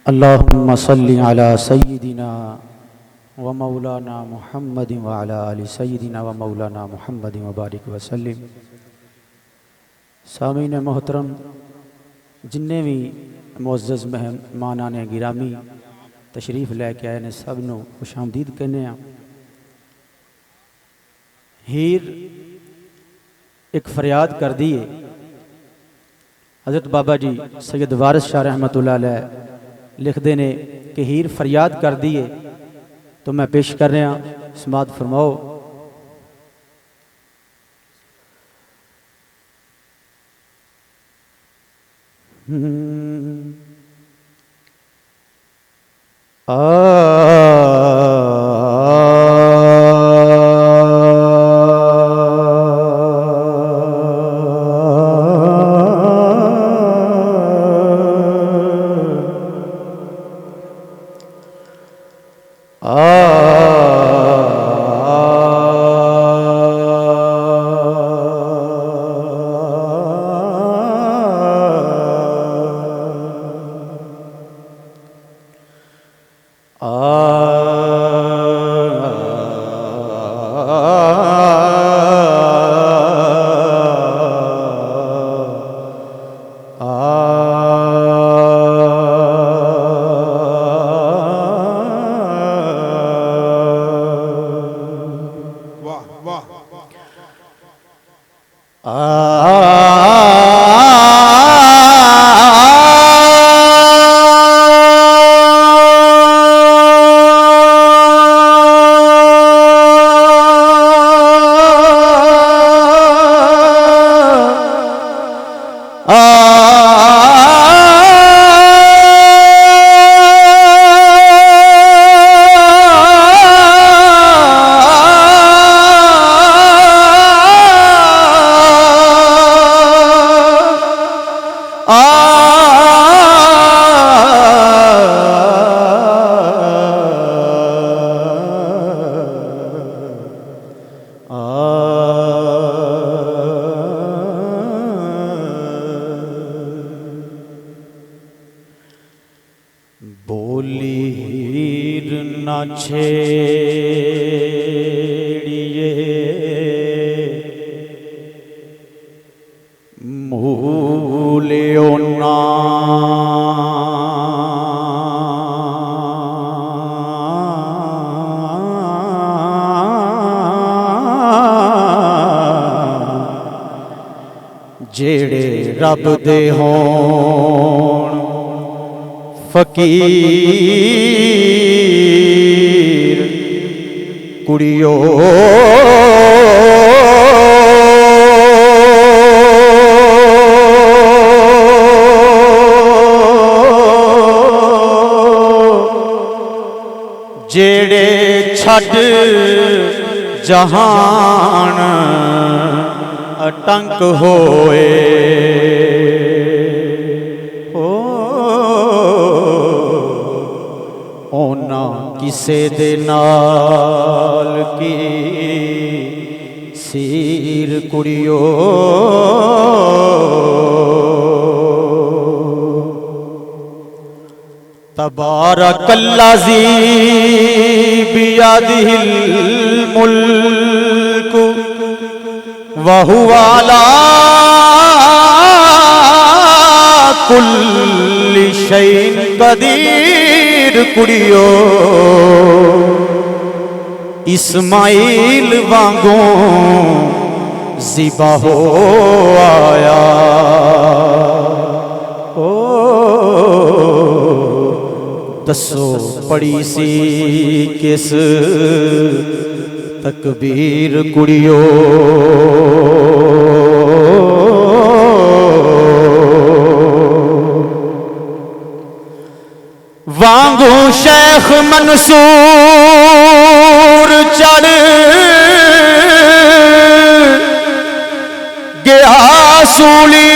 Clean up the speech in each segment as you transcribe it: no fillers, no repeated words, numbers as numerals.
अल्लाहुम्मा सल्लि अला सय्यिदिना व मौलाना मुहम्मद व अला आलि सय्यिदिना व मौलाना मुहम्मद व बारिक वसल्लिम। सामीन मोहतरम, जिन्ने भी मुअज़्ज़ज़ मेहमानान गिरामी तशरीफ़ लैके आए ने सब नूं खुशामदीद कहने आ। हीर एक फरियाद कर दी है। हज़रत बाबा जी सैयद वारिस शाह रहमतुल्लाह अलैह लिखते ने कि हीर फरियाद कर दी है, तो मैं पेश कर रहा, समात फरमाओ। बोली हीर न छेड़िए मूलियो ना जेड़े रब दे होण फकीर कुड़ियो जेड़े छड़ जहान अटंक होए ओना किसे दे नाल की सीर कुड़ियो तबारकल्लाज़ी बियदिहिल मुल्क व हुवा अला कुल्लि शैइन कदीर कुड़ियो इस्माइल वांगों ज़िबा हो आया ओ दसो पड़ी सी किस तकबीर कुड़ियो वांगू शेख मंसूर चढ़ गया सूली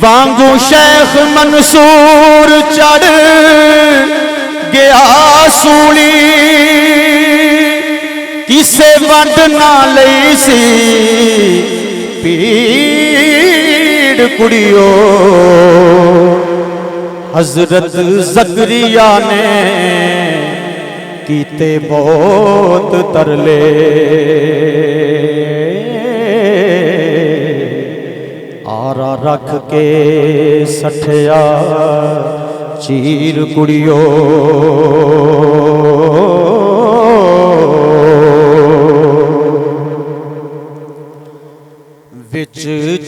वांगू शेख मंसूर चढ़ गया सूली किसे वंड ना लई सी पीड़ कुड़ियो हजरत ज़करिया ने कीते बहुत तरले आरा रख के सठिया चीर कुड़ियो विच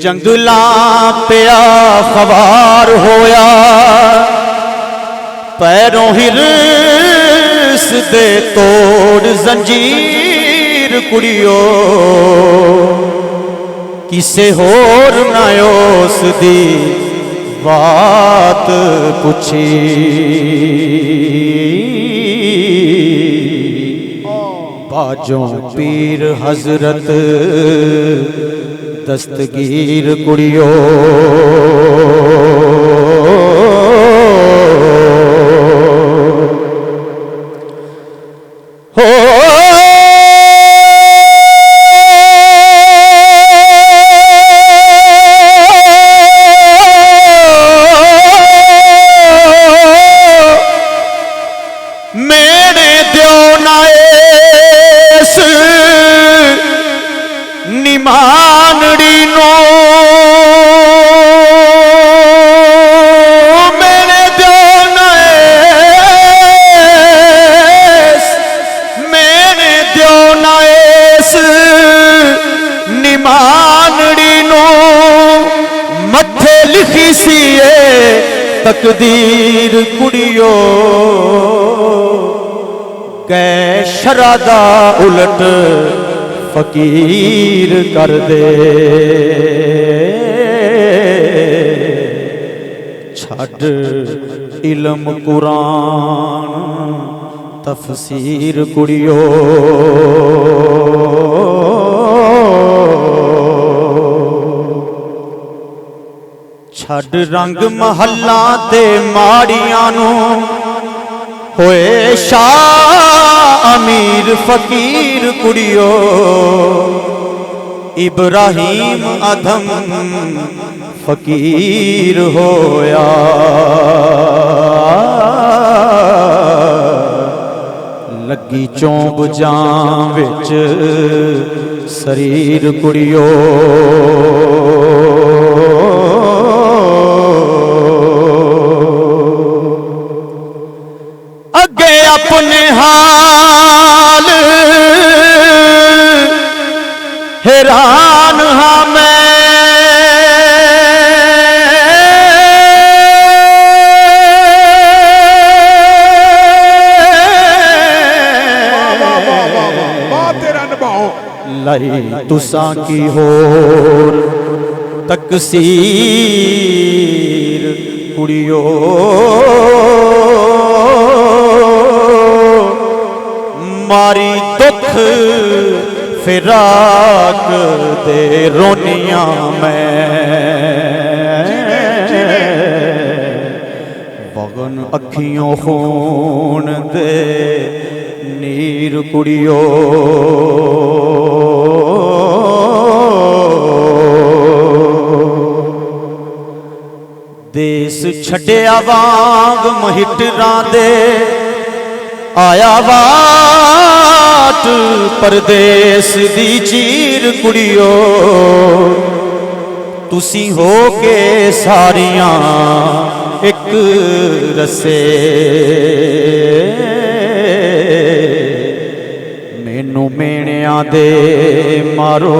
जंगला पिया खवार होया पैरों हिरस दे तोड़ जंजीर कुड़ियो किसे होर ना उस दी बात पुछी बाजों पीर हजरत दस्तगीर कुड़ियो हो मेरे द्यो नाएस निमानड़ी नो मेरे द्यो नाएस मेरे द्यो नाएस निमानड़ी नो मथे लिखी सी तकदीर कुड़ियो कै शरादा उलट फकीर कर दे छड़ इल्म कुरान तफसीर कुड़ियो छड़ रंग महल्ला ते माड़ियां नू होए शाह अमीर फकीर कुड़ियो इब्राहिम अधम फकीर होया लगी चौंब जां विच शरीर कुड़ियो अगे अपने हाल हैरान हाँ मैं लाई तुसा की होर तकसीर कुड़ियो मारी दुख फिराक दे रोनिया मैं बगन अखियों खून दे नीर कुड़ियो देश छड़िया वांग महिटरां दे आया वाट परदेस दी चीर कुड़ियो तुसी हो के सारियां एक रसे मैनू मेणिया दे मारो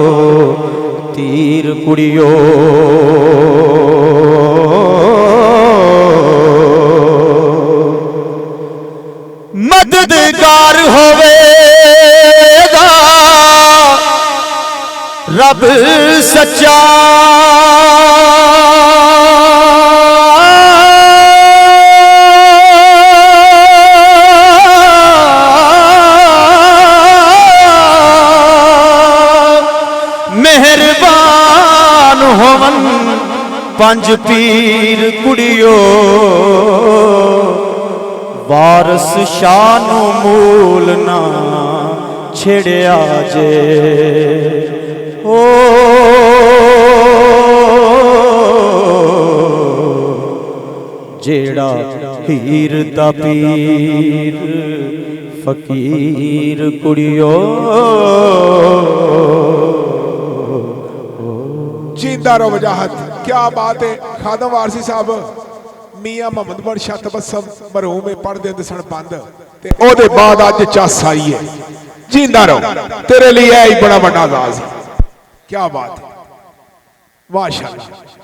तीर कुड़ियो मददगार होवेगा रब सच्चा मेहरबान होवन पंज पीर कुड़ियो ਵਾਰਸ ਸ਼ਾਹ ਨੂੰ ਮੂਲ ਨਾ ਛੇੜਿਆ ਜੇ ਓ ਜਿਹੜਾ ਹੀਰ ਦਾ ਪੀਰ ਫਕੀਰ ਕੁੜਿਓ जिंदा रहो वजाहत। क्या बात है। खादम वारसी साहब मियां मोहम्मद बन शाह तबस्सुम मरहूम में पढ़ते होंगे सन बंद ते ओदे बाद अज चस आई है। जिंदा रहो, तेरे लिए ही बड़ा बड़ा आगाज है। क्या बात है, माशाअल्लाह।